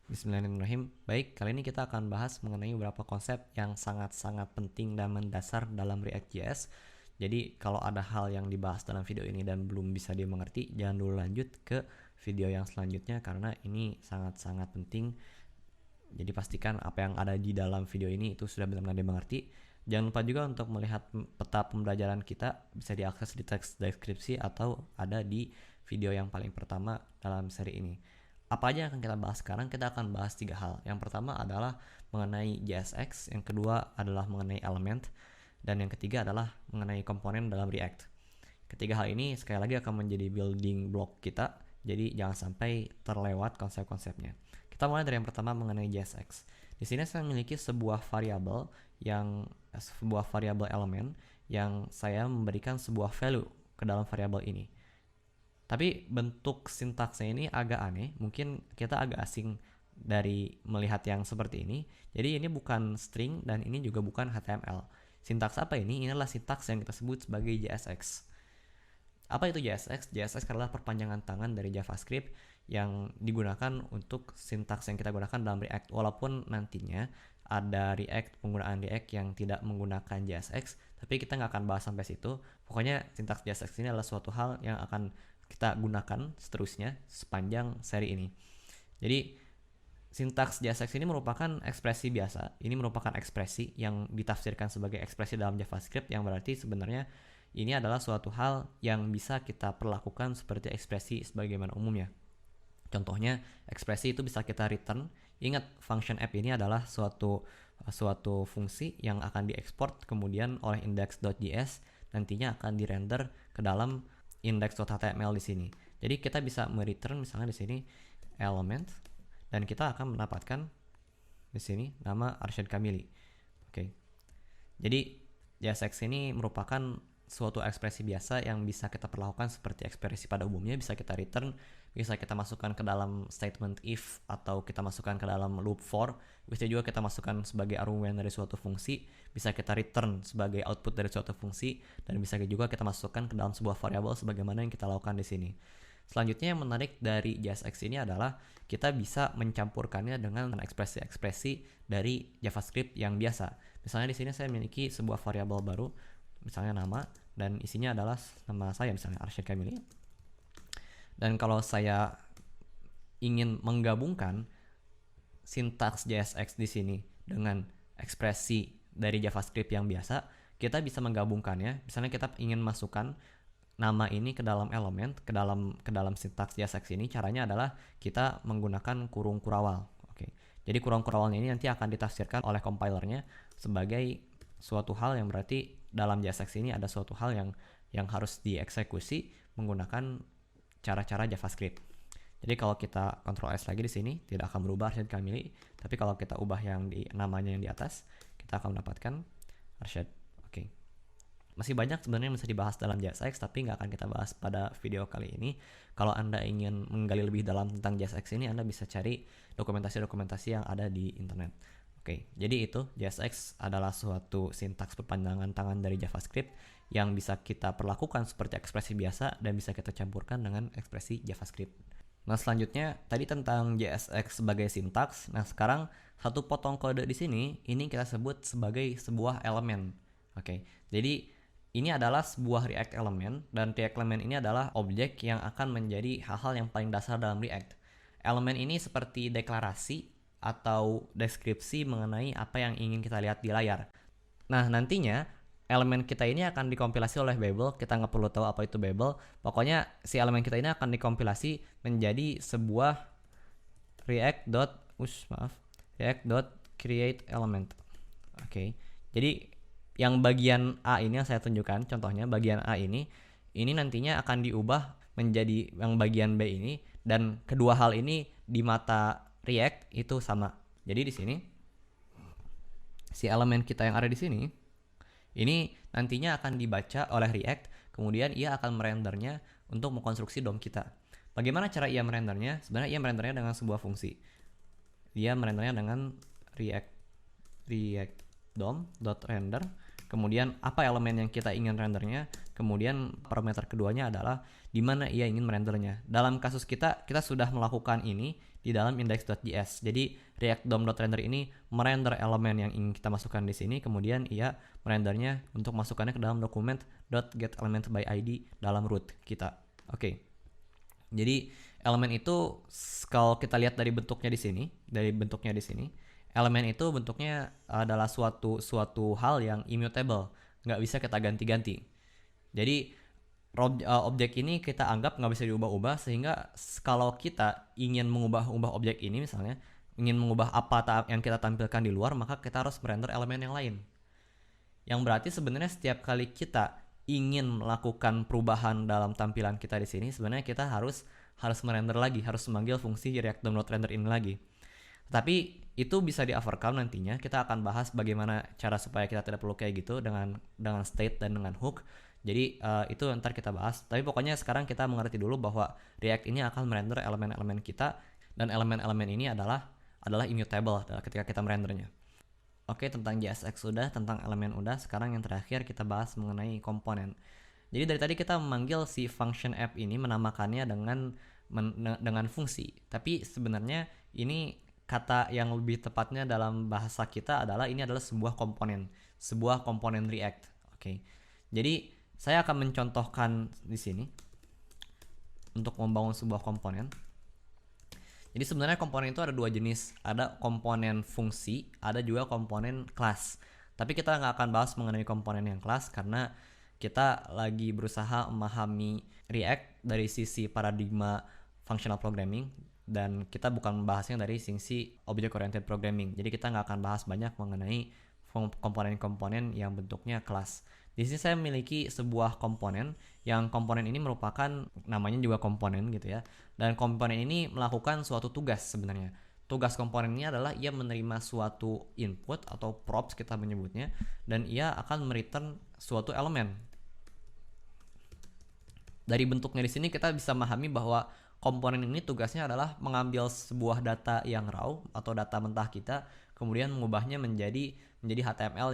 Bismillahirrahmanirrahim. Baik, kali ini kita akan bahas mengenai beberapa konsep yang sangat-sangat penting dan mendasar dalam React.js. Jadi, kalau ada hal yang dibahas dalam video ini dan belum bisa dimengerti, jangan dulu lanjut ke video yang selanjutnya karena ini sangat-sangat penting. Jadi, pastikan apa yang ada di dalam video ini itu sudah benar-benar dimengerti. Jangan lupa juga untuk melihat peta pembelajaran kita, bisa diakses di teks deskripsi atau ada di video yang paling pertama dalam seri ini. Apa aja yang akan kita bahas sekarang? Kita akan bahas 3 hal. Yang pertama adalah mengenai JSX, yang kedua adalah mengenai element, dan yang ketiga adalah mengenai komponen dalam React. Ketiga hal ini sekali lagi akan menjadi building block kita, jadi jangan sampai terlewat konsep-konsepnya. Kita mulai dari yang pertama mengenai JSX. Di sini saya memiliki sebuah variabel element yang saya memberikan sebuah value ke dalam variabel ini. Tapi bentuk sintaksnya ini agak aneh, mungkin kita agak asing dari melihat yang seperti ini. Jadi ini bukan string dan ini juga bukan HTML. Sintaks apa ini? Ini adalah sintaks yang kita sebut sebagai JSX. Apa itu JSX? JSX adalah perpanjangan tangan dari JavaScript yang digunakan untuk sintaks yang kita gunakan dalam React. Walaupun nantinya ada penggunaan React yang tidak menggunakan JSX, tapi kita nggak akan bahas sampai situ. Pokoknya sintaks JSX ini adalah suatu hal yang akan kita gunakan seterusnya sepanjang seri ini. Jadi sintaks JSX ini merupakan ekspresi biasa. Ini merupakan ekspresi yang ditafsirkan sebagai ekspresi dalam JavaScript, yang berarti sebenarnya ini adalah suatu hal yang bisa kita perlakukan seperti ekspresi sebagaimana umumnya. Contohnya, ekspresi itu bisa kita return. Ingat, function app ini adalah suatu fungsi yang akan diekspor kemudian oleh index.js, nantinya akan dirender ke dalam index.html di sini. Jadi kita bisa mereturn misalnya di sini element dan kita akan mendapatkan di sini nama Arsyad Kamili. Oke. Jadi JSX ini merupakan suatu ekspresi biasa yang bisa kita perlakukan seperti ekspresi pada umumnya. Bisa kita return, bisa kita masukkan ke dalam statement if, atau kita masukkan ke dalam loop for. Bisa juga kita masukkan sebagai argumen dari suatu fungsi, bisa kita return sebagai output dari suatu fungsi, dan bisa juga kita masukkan ke dalam sebuah variabel sebagaimana yang kita lakukan di sini. Selanjutnya yang menarik dari JSX ini adalah kita bisa mencampurkannya dengan ekspresi-ekspresi dari JavaScript yang biasa. Misalnya di sini saya memiliki sebuah variabel baru, misalnya nama, dan isinya adalah nama saya, misalnya Arsyad Kamili. Dan kalau saya ingin menggabungkan sintaks JSX di sini dengan ekspresi dari JavaScript yang biasa, kita bisa menggabungkannya. Misalnya kita ingin masukkan nama ini ke dalam elemen, ke dalam sintaks JSX ini, caranya adalah kita menggunakan kurung kurawal. Oke. Jadi kurung kurawalnya ini nanti akan ditafsirkan oleh compilernya sebagai suatu hal yang berarti dalam JSX ini ada suatu hal yang harus dieksekusi menggunakan cara-cara JavaScript. Jadi kalau kita Ctrl S lagi di sini tidak akan berubah Arsyad Kamili, tapi kalau kita ubah yang di namanya yang di atas, kita akan mendapatkan Arsyad. Oke. Masih banyak sebenarnya yang bisa dibahas dalam JSX, tapi nggak akan kita bahas pada video kali ini. Kalau Anda ingin menggali lebih dalam tentang JSX ini, Anda bisa cari dokumentasi-dokumentasi yang ada di internet. Oke, jadi itu JSX adalah suatu sintaks perpanjangan tangan dari JavaScript yang bisa kita perlakukan seperti ekspresi biasa dan bisa kita campurkan dengan ekspresi JavaScript. Nah, selanjutnya tadi tentang JSX sebagai sintaks. Nah, sekarang satu potong kode di sini ini kita sebut sebagai sebuah elemen. Oke, jadi ini adalah sebuah React element, dan React element ini adalah objek yang akan menjadi hal-hal yang paling dasar dalam React. Elemen ini seperti deklarasi atau deskripsi mengenai apa yang ingin kita lihat di layar. Nah, nantinya elemen kita ini akan dikompilasi oleh Babel. Kita nggak perlu tahu apa itu Babel. Pokoknya si elemen kita ini akan dikompilasi menjadi sebuah react.createElement. Oke. Jadi yang bagian A ini yang saya tunjukkan, contohnya bagian A ini nantinya akan diubah menjadi yang bagian B ini, dan kedua hal ini di mata React itu sama. Jadi di sini si elemen kita yang ada di sini ini nantinya akan dibaca oleh React, kemudian ia akan merendernya untuk mengkonstruksi DOM kita. Bagaimana cara ia merendernya? Sebenarnya ia merendernya dengan sebuah fungsi. Dia merendernya dengan react DOM.render. Kemudian apa elemen yang kita ingin rendernya, kemudian parameter keduanya adalah di mana ia ingin merendernya. Dalam kasus kita sudah melakukan ini di dalam index.js. Jadi React DOM.render ini merender elemen yang ingin kita masukkan di sini, kemudian ia merendernya untuk masukkannya ke dalam dokumen .getElementById dalam root kita. Oke. Jadi elemen itu kalau kita lihat dari bentuknya di sini, elemen itu bentuknya adalah suatu hal yang immutable, nggak bisa kita ganti-ganti. Jadi objek ini kita anggap nggak bisa diubah-ubah, sehingga kalau kita ingin mengubah objek ini, misalnya ingin mengubah apa yang kita tampilkan di luar, maka kita harus merender elemen yang lain. Yang berarti sebenarnya setiap kali kita ingin melakukan perubahan dalam tampilan kita di sini, sebenarnya kita harus merender lagi, harus memanggil fungsi React DOM.render ini lagi. Tapi itu bisa di-overcome nantinya. Kita akan bahas bagaimana cara supaya kita tidak perlu kayak gitu dengan state dan dengan hook. Jadi itu ntar kita bahas. Tapi pokoknya sekarang kita mengerti dulu bahwa React ini akan merender elemen-elemen kita, dan elemen-elemen ini adalah immutable ketika kita merendernya. Oke, tentang JSX udah, tentang elemen udah. Sekarang yang terakhir kita bahas mengenai komponen. Jadi dari tadi kita memanggil si function app ini, menamakannya dengan fungsi. Tapi sebenarnya ini kata yang lebih tepatnya dalam bahasa kita adalah ini adalah sebuah komponen React. Oke. Jadi saya akan mencontohkan di sini untuk membangun sebuah komponen. Jadi sebenarnya komponen itu ada dua jenis, ada komponen fungsi, ada juga komponen kelas. Tapi kita nggak akan bahas mengenai komponen yang kelas karena kita lagi berusaha memahami React dari sisi paradigma functional programming, dan kita bukan membahasnya dari sisi object oriented programming. Jadi kita nggak akan bahas banyak mengenai komponen-komponen yang bentuknya kelas. Di sini saya memiliki sebuah komponen, yang komponen ini merupakan, namanya juga komponen gitu ya. Dan komponen ini melakukan suatu tugas sebenarnya. Tugas komponen ini adalah ia menerima suatu input atau props kita menyebutnya, dan ia akan mereturn suatu elemen. Dari bentuknya di sini kita bisa memahami bahwa komponen ini tugasnya adalah mengambil sebuah data yang raw atau data mentah kita, kemudian mengubahnya menjadi HTML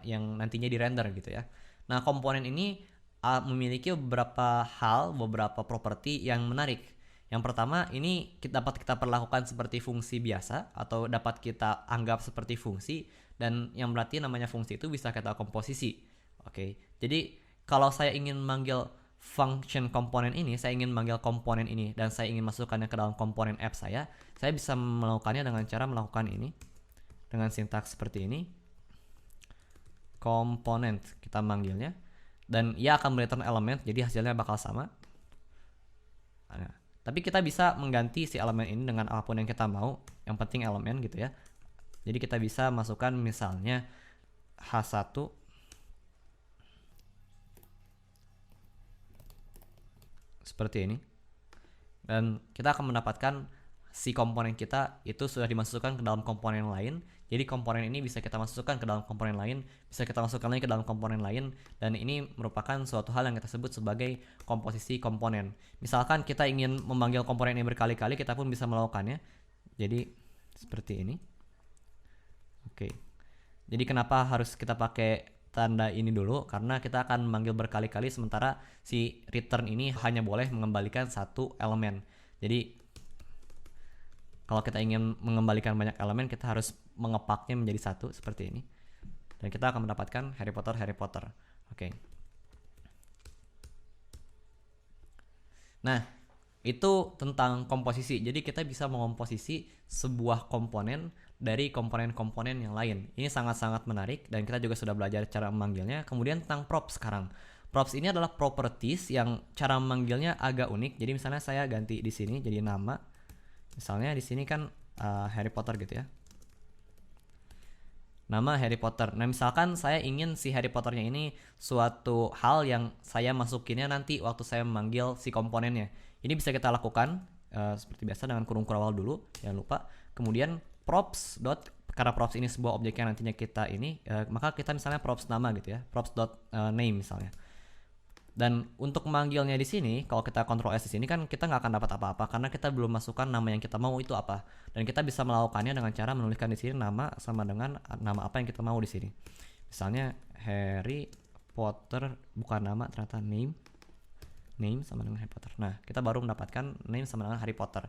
yang nantinya dirender gitu ya. Nah, komponen ini memiliki beberapa properti yang menarik. Yang pertama, ini dapat kita perlakukan seperti fungsi biasa atau dapat kita anggap seperti fungsi, dan yang berarti namanya fungsi itu bisa kita komposisi. Oke. Jadi kalau saya ingin memanggil function komponen ini, saya ingin memanggil komponen ini dan saya ingin masukkannya ke dalam komponen app saya bisa melakukannya dengan cara melakukan ini dengan sintaks seperti ini. Komponen kita manggilnya, dan ia akan mereturn elemen, jadi hasilnya bakal sama. Nah, tapi kita bisa mengganti si elemen ini dengan apapun yang kita mau, yang penting elemen gitu ya. Jadi kita bisa masukkan misalnya H1 seperti ini, dan kita akan mendapatkan si komponen kita itu sudah dimasukkan ke dalam komponen lain. Jadi komponen ini bisa kita masukkan ke dalam komponen lain, bisa kita masukkan lagi ke dalam komponen lain, dan ini merupakan suatu hal yang kita sebut sebagai komposisi komponen. Misalkan kita ingin memanggil komponen ini berkali-kali, kita pun bisa melakukannya. Jadi seperti ini. Oke. Jadi kenapa harus kita pakai tanda ini dulu? Karena kita akan memanggil berkali-kali, sementara si return ini hanya boleh mengembalikan satu elemen. Jadi kalau kita ingin mengembalikan banyak elemen, kita harus mengepaknya menjadi satu seperti ini. Dan kita akan mendapatkan Harry Potter. Oke. Nah, itu tentang komposisi. Jadi kita bisa mengkomposisi sebuah komponen dari komponen-komponen yang lain. Ini sangat-sangat menarik, dan kita juga sudah belajar cara memanggilnya. Kemudian tentang props sekarang. Props ini adalah properties yang cara memanggilnya agak unik. Jadi misalnya saya ganti di sini jadi nama. Misalnya di sini kan Harry Potter gitu ya. Nama Harry Potter. Nah, misalkan saya ingin si Harry Potternya ini suatu hal yang saya masukinnya nanti waktu saya memanggil si komponennya. Ini bisa kita lakukan seperti biasa dengan kurung awal dulu, jangan lupa. Kemudian props karena props ini sebuah objek yang nantinya kita ini, maka kita misalnya props nama gitu ya, props.name misalnya. Dan untuk memanggilnya di sini, kalau kita Ctrl S di sini kan kita nggak akan dapat apa-apa karena kita belum masukkan nama yang kita mau itu apa. Dan kita bisa melakukannya dengan cara menuliskan di sini nama sama dengan nama apa yang kita mau di sini. Misalnya Harry Potter, bukan nama, ternyata name sama dengan Harry Potter. Nah, kita baru mendapatkan name sama dengan Harry Potter.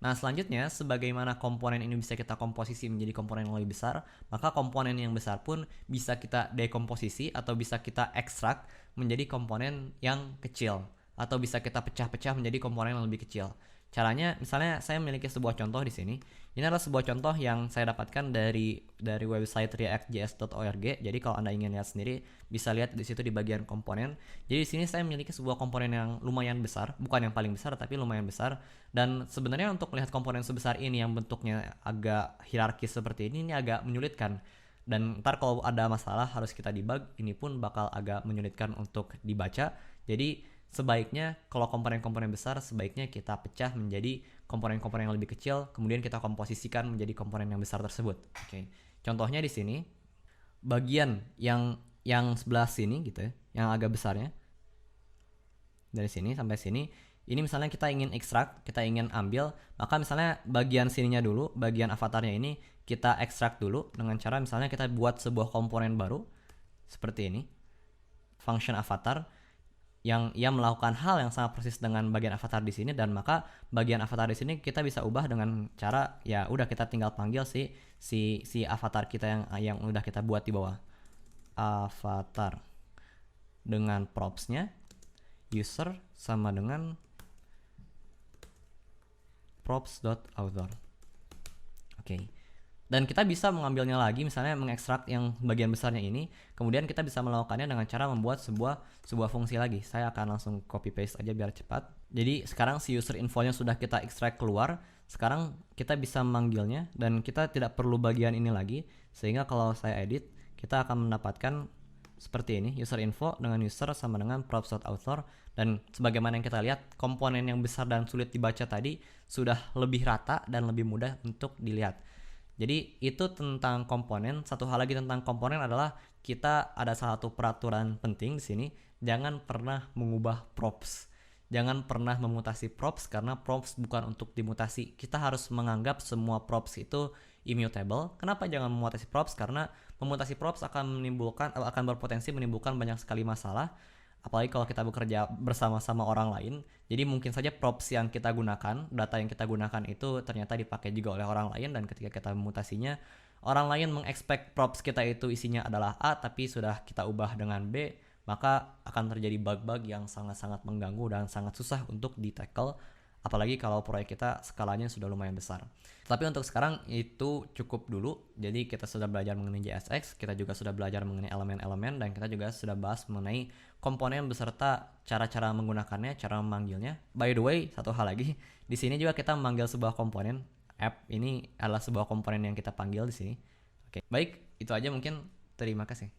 Nah, selanjutnya, sebagaimana komponen ini bisa kita komposisi menjadi komponen yang lebih besar, maka komponen yang besar pun bisa kita dekomposisi atau bisa kita ekstrak menjadi komponen yang kecil, atau bisa kita pecah-pecah menjadi komponen yang lebih kecil. Caranya, misalnya saya memiliki sebuah contoh di sini. Ini adalah sebuah contoh yang saya dapatkan dari website reactjs.org. Jadi kalau Anda ingin lihat sendiri, bisa lihat di situ di bagian komponen. Jadi di sini saya memiliki sebuah komponen yang lumayan besar, bukan yang paling besar tapi lumayan besar. Dan sebenarnya untuk melihat komponen sebesar ini yang bentuknya agak hierarkis seperti ini agak menyulitkan. Dan ntar kalau ada masalah harus kita debug, ini pun bakal agak menyulitkan untuk dibaca. Jadi sebaiknya kalau komponen-komponen besar, sebaiknya kita pecah menjadi komponen-komponen yang lebih kecil, kemudian kita komposisikan menjadi komponen yang besar tersebut. Oke. Contohnya di sini, bagian yang sebelah sini gitu ya, yang agak besarnya, dari sini sampai sini, ini misalnya kita ingin ekstrak, kita ingin ambil, maka misalnya bagian sininya dulu, bagian avatarnya ini kita ekstrak dulu dengan cara misalnya kita buat sebuah komponen baru seperti ini, function avatar, yang ia melakukan hal yang sangat persis dengan bagian avatar di sini, dan maka bagian avatar di sini kita bisa ubah dengan cara ya udah kita tinggal panggil si avatar kita yang udah kita buat di bawah, avatar dengan propsnya user sama dengan props.author. Oke. Dan kita bisa mengambilnya lagi, misalnya mengekstrak yang bagian besarnya ini, kemudian kita bisa melakukannya dengan cara membuat sebuah fungsi lagi. Saya akan langsung copy paste aja biar cepat. Jadi sekarang si user info-nya sudah kita ekstrak keluar. Sekarang kita bisa memanggilnya dan kita tidak perlu bagian ini lagi, sehingga kalau saya edit, kita akan mendapatkan seperti ini, user info dengan user sama dengan props.author. Dan sebagaimana yang kita lihat, komponen yang besar dan sulit dibaca tadi sudah lebih rata dan lebih mudah untuk dilihat. Jadi itu tentang komponen. Satu hal lagi tentang komponen adalah kita ada satu peraturan penting di sini, jangan pernah mengubah props. Jangan pernah memutasi props karena props bukan untuk dimutasi. Kita harus menganggap semua props itu immutable. Kenapa jangan memutasi props? Karena memutasi props akan berpotensi menimbulkan banyak sekali masalah. Apalagi kalau kita bekerja bersama-sama orang lain. Jadi mungkin saja props yang kita gunakan, data yang kita gunakan itu ternyata dipakai juga oleh orang lain, dan ketika kita memutasinya, orang lain mengexpect props kita itu isinya adalah A, tapi sudah kita ubah dengan B, maka akan terjadi bug-bug yang sangat-sangat mengganggu dan sangat susah untuk di-tackle. Apalagi kalau proyek kita skalanya sudah lumayan besar. Tapi untuk sekarang itu cukup dulu. Jadi kita sudah belajar mengenai JSX, kita juga sudah belajar mengenai elemen-elemen, dan kita juga sudah bahas mengenai komponen beserta cara-cara menggunakannya, cara memanggilnya. By the way, satu hal lagi, di sini juga kita memanggil sebuah komponen. App ini adalah sebuah komponen yang kita panggil di sini. Oke, baik, itu aja mungkin. Terima kasih.